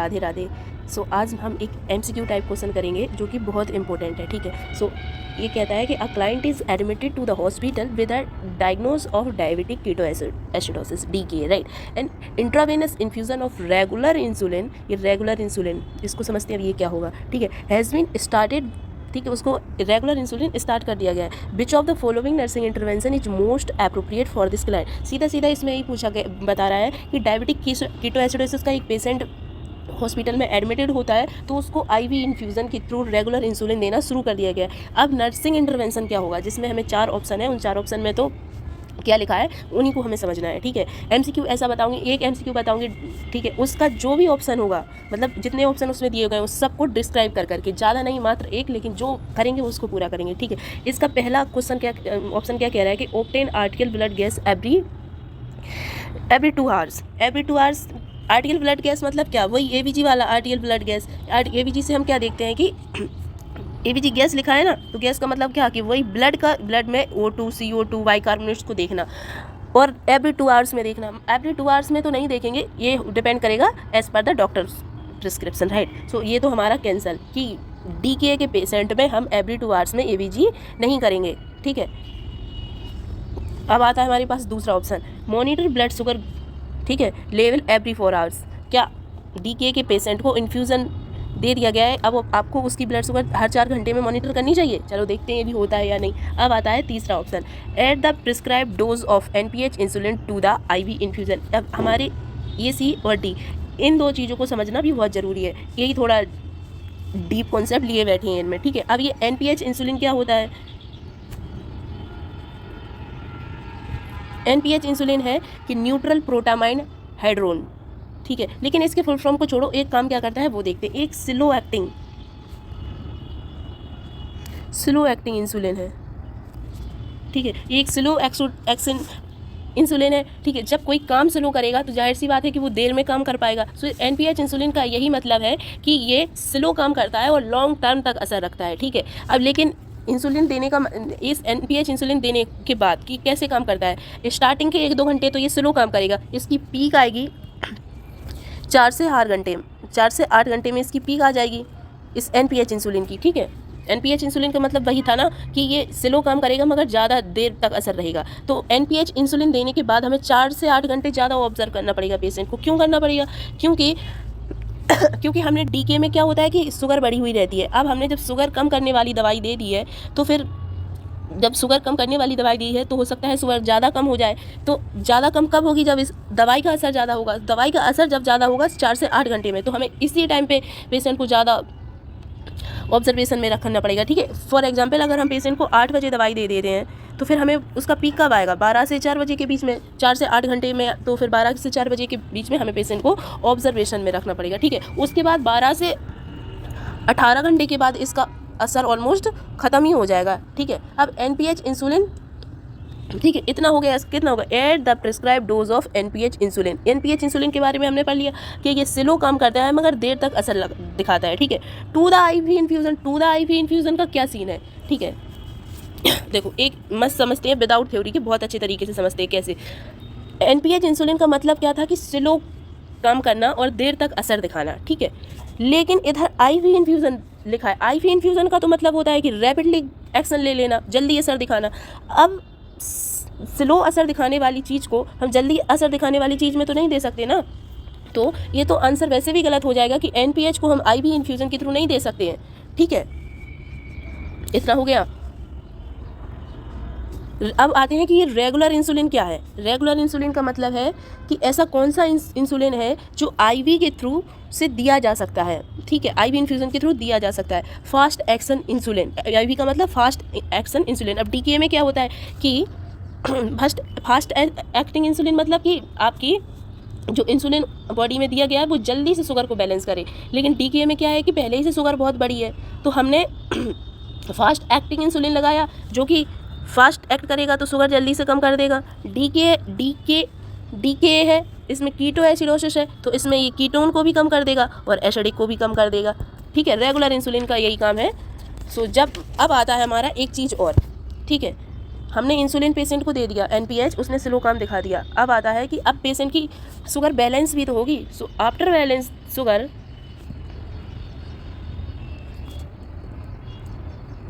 राधे राधे। आज हम एक MCQ टाइप क्वेश्चन करेंगे जो कि बहुत इंपॉर्टेंट है, ठीक है। ये कहता है कि a client is admitted to the hospital with a diagnose of diabetic ketoacidosis DKA, right, and intravenous infusion of regular insulin. ये रेगुलर इंसुलिन इसको समझते हैं अब ये क्या होगा, ठीक है। हैज़ बीन स्टार्टेड, ठीक है, उसको रेगुलर इंसुलिन स्टार्ट कर दिया गया है। Which of the following nursing intervention is most appropriate for this client. सीधा सीधा इसमें यही पूछा गया, बता रहा है कि डायबिटिक कीटोएसिडोसिस का एक पेशेंट हॉस्पिटल में एडमिटेड होता है तो उसको IV इन्फ्यूज़न के थ्रू रेगुलर इंसुलिन देना शुरू कर दिया गया है। अब नर्सिंग इंटरवेंशन क्या होगा, जिसमें हमें 4 ऑप्शन है, उन 4 ऑप्शन में तो क्या लिखा है उन्हीं को हमें समझना है, ठीक है। MCQ ऐसा बताऊंगी, एक MCQ बताऊंगी, ठीक है, उसका जो भी ऑप्शन होगा, मतलब जितने ऑप्शन उसमें दिए गए उस सबको डिस्क्राइब कर करके, ज़्यादा नहीं मात्र एक, लेकिन जो करेंगे उसको पूरा करेंगे, ठीक है। इसका पहला क्वेश्चन क्या, ऑप्शन क्या कह रहा है कि obtain article blood gas every 2 hours. Every 2 hours article blood gas मतलब क्या, वही ABG वाला आर्टिकल ब्लड गैस। ABG से हम क्या देखते हैं कि ABG गैस लिखा है ना, तो गैस का मतलब क्या कि वही ब्लड में O2 CO2 बाइकार्बोनेट्स को देखना और एवरी 2 आवर्स में देखना। एवरी 2 आवर्स में तो नहीं देखेंगे, ये डिपेंड करेगा as per the doctor prescription, right. ये तो हमारा कैंसल कि DKA के पेशेंट में हम एवरी 2 आवर्स में ABG नहीं करेंगे, ठीक है। अब आता है हमारे पास दूसरा ऑप्शन, मॉनिटर ब्लड शुगर, ठीक है, लेवल एवरी 4 आवर्स। क्या DKA के पेशेंट को इन्फ्यूज़न दे दिया गया है, अब आपको उसकी ब्लड शुगर हर 4 घंटे में मॉनिटर करनी चाहिए। चलो देखते हैं ये भी होता है या नहीं। अब आता है तीसरा option, at the prescribe dose of NPH insulin to the IV infusion. अब हमारे ये C और D, इन 2 चीज़ों को समझना भी बहुत ज़रूरी है, यही थोड़ा डीप कॉन्सेप्ट लिए बैठे हैं इनमें, ठीक है। अब ये NPH इंसुलिन क्या होता है, NPH इंसुलिन है कि न्यूट्रल प्रोटामाइन हाइड्रोन, ठीक है। लेकिन इसके फुल फॉर्म को छोड़ो, एक काम क्या करता है वो देखते हैं। एक स्लो एक्टिंग इंसुलिन है, ठीक है। ये एक स्लो एक्शन इंसुलिन है, ठीक है। जब कोई काम स्लो करेगा तो जाहिर सी बात है कि वो देर में काम कर पाएगा। NPH इंसुलिन का यही मतलब है कि ये स्लो काम करता है और लॉन्ग टर्म तक असर रखता है, ठीक है। अब लेकिन इंसुलिन देने का, इस NPH इंसुलिन देने के बाद कि कैसे काम करता है, स्टार्टिंग के 1-2 घंटे तो ये स्लो काम करेगा, इसकी पीक आएगी 4 से 8 घंटे में इसकी पीक आ जाएगी इस NPH इंसुलिन की, ठीक है। NPH इंसुलिन का मतलब वही था ना कि ये स्लो काम करेगा मगर ज़्यादा देर तक असर रहेगा। तो NPH इंसुलिन देने के बाद हमें 4 से 8 घंटे ज़्यादा ऑब्जर्व करना पड़ेगा पेशेंट को। क्यों करना पड़ेगा, क्योंकि हमने DKA में क्या होता है कि शुगर बढ़ी हुई रहती है। अब हमने जब शुगर कम करने वाली दवाई दे दी है तो फिर जब शुगर कम करने वाली दवाई दी है तो हो सकता है शुगर ज़्यादा कम हो जाए। तो ज़्यादा कम कब होगी, जब इस दवाई का असर ज़्यादा होगा। दवाई का असर जब ज़्यादा होगा 4 से 8 घंटे में, तो हमें इसी टाइम पे पेशेंट को ज़्यादा ऑब्जर्वेशन में रखना पड़ेगा, ठीक है। फॉर एग्जांपल अगर हम पेशेंट को 8 बजे दवाई दे देते हैं तो फिर हमें उसका पीक कब आएगा, 12 से 4 बजे के बीच में, 4 से 8 घंटे में, तो फिर 12 से 4 बजे के बीच में हमें पेशेंट को ऑब्जर्वेशन में रखना पड़ेगा, ठीक है। उसके बाद 12 से 18 घंटे के बाद इसका असर ऑलमोस्ट ख़त्म ही हो जाएगा, ठीक है। अब NPH इंसुलिन, ठीक है, इतना हो गया। कितना होगा, eight the prescribe dose of NPH insulin. NPH insulin के बारे में हमने पढ़ लिया कि ये स्लो काम करता है मगर देर तक असर दिखाता है, ठीक है। टू द IV इन्फ्यूज़न का क्या सीन है, ठीक है। देखो एक मस्त समझते हैं विदाउट थ्योरी के, बहुत अच्छे तरीके से समझते हैं कैसे। NPH इंसुलिन का मतलब क्या था कि स्लो काम करना और देर तक असर दिखाना, ठीक है। लेकिन इधर IV इन्फ्यूज़न लिखा है। IV इन्फ्यूज़न का तो मतलब होता है कि रैपिडली एक्शन ले लेना, जल्दी असर दिखाना। अब स्लो असर दिखाने वाली चीज़ को हम जल्दी असर दिखाने वाली चीज़ में तो नहीं दे सकते ना, तो ये तो आंसर वैसे भी गलत हो जाएगा कि NPH को हम IV इन्फ्यूज़न के थ्रू नहीं दे सकते हैं, ठीक है। इतना हो गया। अब आते हैं कि ये रेगुलर इंसुलिन क्या है। रेगुलर इंसुलिन का मतलब है कि ऐसा कौन सा इंसुलिन है जो IV के थ्रू से दिया जा सकता है, ठीक है, IV इन्फ्यूज़न के थ्रू दिया जा सकता है। फास्ट एक्शन इंसुलिन, IV का मतलब फास्ट एक्शन इंसुलिन। अब DKA में क्या होता है कि फास्ट एक्टिंग इंसुलिन मतलब कि आपकी जो इंसुलिन बॉडी में दिया गया है वो जल्दी से शुगर को बैलेंस करे। लेकिन DKA में क्या है कि पहले ही से शुगर बहुत बड़ी है तो हमने फास्ट एक्टिंग इंसुलिन लगाया जो कि फास्ट एक्ट करेगा तो शुगर जल्दी से कम कर देगा। DKA है, इसमें कीटोएसिडोसिस है तो इसमें ये कीटोन को भी कम कर देगा और एसिडिक को भी कम कर देगा, ठीक है। रेगुलर इंसुलिन का यही काम है। जब अब आता है हमारा एक चीज़ और, ठीक है, हमने इंसुलिन पेशेंट को दे दिया NPH, उसने स्लो काम दिखा दिया। अब आता है कि अब पेशेंट की शुगर बैलेंस भी तो होगी। आफ्टर बैलेंस शुगर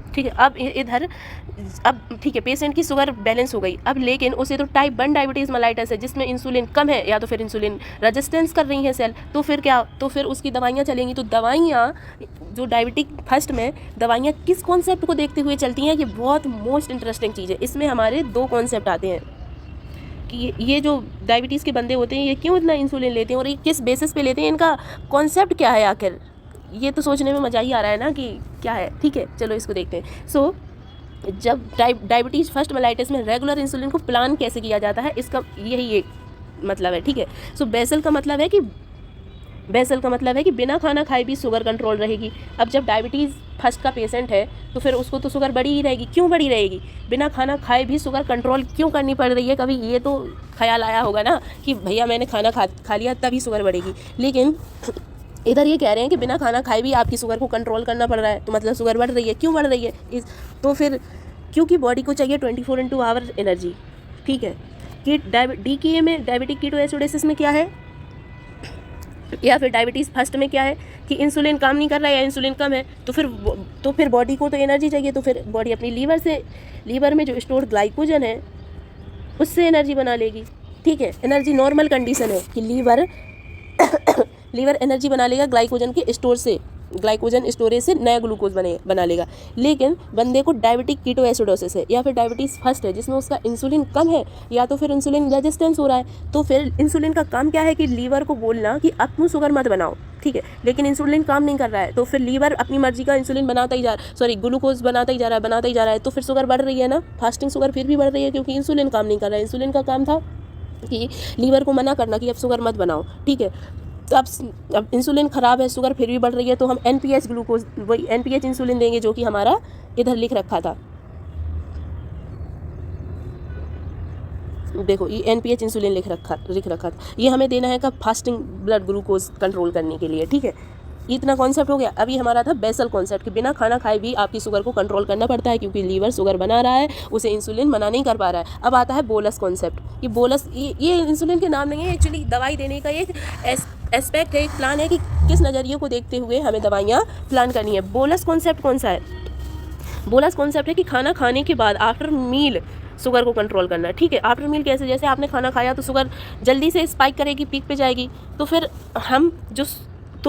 ठीक है। अब इधर अब ठीक है, पेशेंट की शुगर बैलेंस हो गई, अब लेकिन उसे तो टाइप 1 डायबिटीज़ मेलाइटस है जिसमें इंसुलिन कम है या तो फिर इंसुलिन रेजिस्टेंस कर रही है सेल, तो फिर क्या, तो फिर उसकी दवाइयाँ चलेंगी। तो दवाइयाँ जो डायबिटिक फर्स्ट में दवाइयाँ किस कॉन्सेप्ट को देखते हुए चलती हैं, ये बहुत मोस्ट इंटरेस्टिंग चीज़ है। इसमें हमारे 2 कॉन्सेप्ट आते हैं कि ये जो डायबिटीज़ के बंदे होते हैं ये क्यों इतना इंसुलिन लेते हैं और ये किस बेसिस पे लेते हैं, इनका कॉन्सेप्ट क्या है आखिर। ये तो सोचने में मज़ा ही आ रहा है ना कि क्या है। ठीक है, चलो इसको देखते हैं। सो जब डायबिटीज़ फर्स्ट मेलाइटिस में रेगुलर इंसुलिन को प्लान कैसे किया जाता है, इसका यही एक मतलब है। ठीक है, सो बेसल का मतलब है कि बिना खाना खाए भी शुगर कंट्रोल रहेगी। अब जब डायबिटीज़ फर्स्ट का पेशेंट है तो फिर उसको तो शुगर बढ़ी ही रहेगी। क्यों बढ़ी रहेगी? बिना खाना खाए भी शुगर कंट्रोल क्यों करनी पड़ रही है? कभी ये तो ख्याल आया होगा ना कि भैया मैंने खाना खा लिया तभी शुगर बढ़ेगी। लेकिन इधर ये कह रहे हैं कि बिना खाना खाए भी आपकी शुगर को कंट्रोल करना पड़ रहा है, तो मतलब शुगर बढ़ रही है। क्यों बढ़ रही है? तो फिर क्योंकि बॉडी को चाहिए 24/2 एनर्जी। ठीक है, कि DKA में डायबिटिक कीटोएसिडोसिस में क्या है, या फिर डायबिटीज़ फर्स्ट में क्या है कि इंसुलिन काम नहीं कर रहा है या इंसुलिन कम है, तो फिर बॉडी को तो एनर्जी चाहिए। तो फिर बॉडी अपनी लीवर में जो स्टोर्ड ग्लाइकोजन है उससे एनर्जी बना लेगी। ठीक है, एनर्जी नॉर्मल कंडीशन है कि लीवर एनर्जी बना लेगा ग्लाइकोजन स्टोरेज से नया ग्लूकोज बना लेगा। लेकिन बंदे को डायबिटिक कीटोएसिडोसिस है या फिर डायबिटीज़ फर्स्ट है जिसमें उसका इंसुलिन कम है या तो फिर इंसुलिन रेजिस्टेंस हो रहा है। तो फिर इंसुलिन का काम क्या है कि लीवर को बोलना कि अब तुम शुगर मत बनाओ। ठीक है, लेकिन इंसुलिन काम नहीं कर रहा है, तो फिर लीवर अपनी मर्जी का इंसुलिन ग्लूकोज बनाता ही जा रहा है। तो फिर शुगर बढ़ रही है ना, फास्टिंग शुगर फिर भी बढ़ रही है क्योंकि इंसुलिन काम नहीं कर रहा है। इंसुलिन का काम था कि लीवर को मना करना कि अब शुगर मत बनाओ। ठीक है, तो अब इंसुलिन ख़राब है, शुगर फिर भी बढ़ रही है, तो हम NPH इंसुलिन देंगे जो कि हमारा इधर लिख रखा था। देखो ये NPH इंसुलिन लिख रखा था। ये हमें देना है कब? फास्टिंग ब्लड ग्लूकोज कंट्रोल करने के लिए। ठीक है, इतना कॉन्सेप्ट हो गया। अभी हमारा था बेसल कॉन्सेप्ट कि बिना खाना खाए भी आपकी शुगर को कंट्रोल करना पड़ता है क्योंकि लीवर शुगर बना रहा है, उसे इंसुलिन मना नहीं कर पा रहा है। अब आता है बोलस कॉन्सेप्ट। ये इंसुलिन के नाम नहीं है, एक्चुअली दवाई देने का एक एस्पेक्ट है, एक प्लान है कि किस नज़रिए को देखते हुए हमें दवाइयाँ प्लान करनी है। बोलस कॉन्सेप्ट कौन सा है? बोलस कॉन्सेप्ट है कि खाना खाने के बाद आफ्टर मील शुगर को कंट्रोल करना है। ठीक है, आफ्टर मील कैसे? जैसे आपने खाना खाया तो शुगर जल्दी से स्पाइक करेगी, पीक पे जाएगी, तो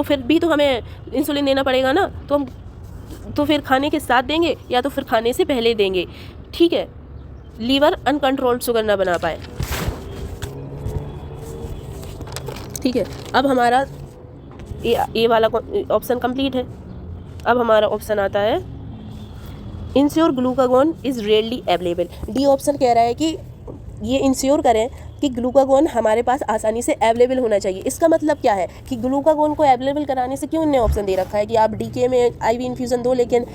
फिर भी तो हमें इंसुलिन देना पड़ेगा ना। तो फिर खाने के साथ देंगे या तो फिर खाने से पहले देंगे। ठीक है, लीवर अनकंट्रोल्ड शुगर ना बना पाए। ठीक है, अब हमारा ए वाला ऑप्शन कंप्लीट है। अब हमारा ऑप्शन आता है ensure glucagon is rarely available. D option कह रहा है कि ये इंश्योर करें कि ग्लूकागोन हमारे पास आसानी से अवेलेबल होना चाहिए। इसका मतलब क्या है कि ग्लूकागोन को अवेलेबल कराने से क्यों इन्हें ऑप्शन दे रखा है कि आप DKA में IV इन्फ्यूज़न दो, लेकिन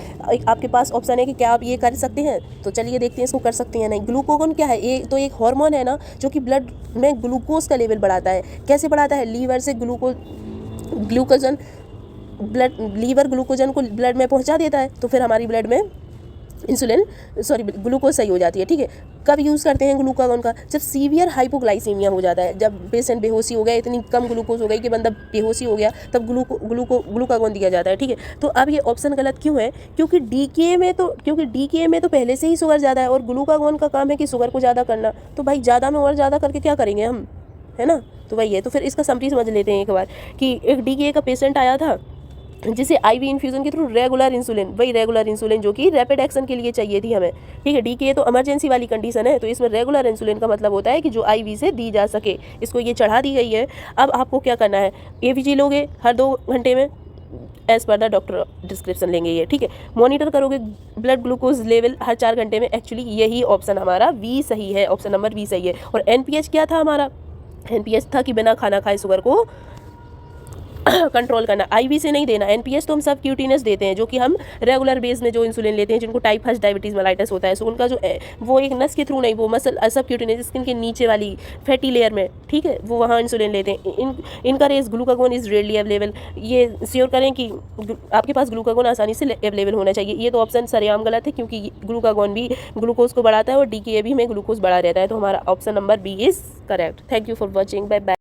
आपके पास ऑप्शन है कि क्या आप ये कर सकते हैं। तो चलिए देखते हैं इसको कर सकते हैं नहीं। ग्लूकागोन क्या है? ये तो एक हार्मोन है ना जो कि ब्लड में ग्लूकोज का लेवल बढ़ाता है। कैसे बढ़ाता है? लीवर से लीवर ग्लूकोजन को ब्लड में पहुँचा देता है, तो फिर हमारी ब्लड में ग्लूकोज सही हो जाती है। ठीक है, कब यूज़ करते हैं ग्लूकागोन का? जब सीवियर हाइपोग्लाइसीमिया हो जाता है, जब पेशेंट बेहोशी हो गया, इतनी कम ग्लूकोज हो गई कि बंदा बेहोशी हो गया, तब ग्लूकागोन दिया जाता है। ठीक है, तो अब ये ऑप्शन गलत क्यों है? क्योंकि DKA में तो पहले से ही शुगर ज़्यादा है और ग्लूकागोन का काम है कि शुगर को ज़्यादा करना। तो भाई ज़्यादा में और ज़्यादा करके क्या करेंगे हम, है ना? तो वही है। तो फिर इसका समरी समझ लेते हैं एक बार कि एक DKA का पेशेंट आया था जिसे IV इन्फ्यूज़न के थ्रू रेगुलर इंसुलिन जो कि रैपिड एक्शन के लिए चाहिए थी हमें। ठीक है, DKA तो इमरजेंसी वाली कंडीशन है, तो इसमें रेगुलर इंसुलिन का मतलब होता है कि जो IV से दी जा सके। इसको ये चढ़ा दी गई है। अब आपको क्या करना है? AVG लोगे हर 2 घंटे में, as per the doctor description लेंगे ये। ठीक है, मॉनिटर करोगे ब्लड ग्लूकोज लेवल हर 4 घंटे में। एक्चुअली यही ऑप्शन हमारा V सही है, ऑप्शन नंबर V सही है। और NPH क्या था हमारा? NPH था कि बिना खाना खाए शुगर को कंट्रोल करना, IV से नहीं देना। NPH तो हम सब क्यूटीनेस देते हैं जो कि हम रेगुलर बेस में जो इंसुलिन लेते हैं जिनको टाइप फर्स्ट डायबिटीज़ मेलाइटस होता है। सो उनका जो वो एक नस के थ्रू नहीं, वो मसल सब क्यूटीनेस स्किन के नीचे वाली फैटी लेयर में, ठीक है, वो वहाँ इंसुलिन लेते हैं। इनका रेस ग्लूकागोन इज़ रेयरली अवेलेबल। ये श्योर करें कि आपके पास ग्लूकागोन आसानी से अवेलेबल होना चाहिए। ये तो ऑप्शन सरेआम गलत है क्योंकि ग्लूकागोन भी ग्लूकोज को बढ़ाता है और DKA भी में ग्लूकोज बढ़ा रहता है। तो हमारा option number B is correct. Thank you for watching, bye bye.